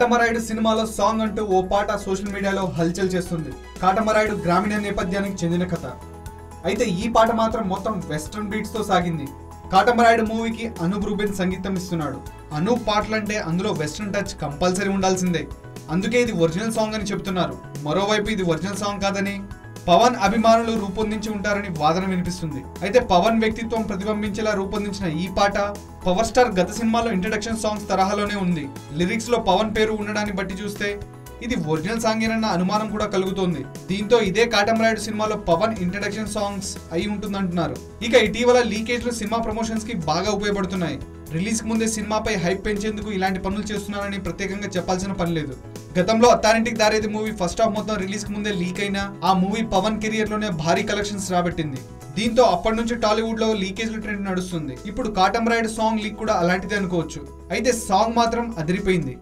కాటమరాయుడు సినిమాలో సాంగ్ అంటూ ఓ పాట సోషల్ మీడియాలో హల్చల్ చేస్తుంది. కాటమరాయుడు గ్రామీణ నేపథ్యానికి చెందిన కథ. అయితే ఈ పాట మాత్రం మొత్తం వెస్ట్రన్ బీట్స్ తో సాగింది. కాటమరాయుడు మూవీకి అనూప్ రూబెన్ సంగీతం ఇస్తున్నాడు. అనూప్ పాటలంటే అందులో వెస్ట్రన్ టచ్ కంపల్సరీ ఉండాల్సిందే. అందుకే ఇది ఒరిజినల్ సాంగ్ అని చెబుతున్నారు. మరోవైపు ఇది ఒరిజినల్ సాంగ్ కాదని పవన్ అభిమానులు రూపొందించి ఉంటారని వాదన వినిపిస్తుంది. అయితే పవన్ వ్యక్తిత్వం ప్రతిబింబించేలా రూపొందించిన ఈ పాట పవర్ స్టార్ గత సినిమాలో ఇంట్రడక్షన్ సాంగ్స్ తరహాలోనే ఉంది. లిరిక్స్ లో పవన్ పేరు ఉండడాన్ని బట్టి చూస్తే ఇది ఒరిజినల్ సాంగేనన్న అనుమానం కూడా కలుగుతోంది. దీంతో ఇదే కాటమరాయుడు సినిమాలో పవన్ ఇంట్రడక్షన్ సాంగ్స్ అయి ఉంటుందంటున్నారు. ఇక ఇటీవల లీకేజ్లు సినిమా ప్రమోషన్స్ కి బాగా ఉపయోగపడుతున్నాయి. రిలీజ్ కు ముందే సినిమాపై హైప్ పెంచేందుకు ఇలాంటి పనులు చేస్తున్నారని ప్రత్యేకంగా చెప్పాల్సిన పని లేదు. గతంలో Attarintiki Daredi movie first half మొత్తం రిలీజ్ కు ముందే లీక్ అయినా ఆ మూవీ పవన్ కెరియర్ లోనే భారీ కలెక్షన్స్ రాబట్టింది. దీంతో అప్పటి నుంచి టాలీవుడ్ లో లీకేజ్ల ట్రెండ్ నడుస్తుంది. ఇప్పుడు కాటమరాయుడు సాంగ్ లీక్ కూడా అలాంటిదే అనుకోవచ్చు. అయితే సాంగ్ మాత్రం అదిరిపోయింది.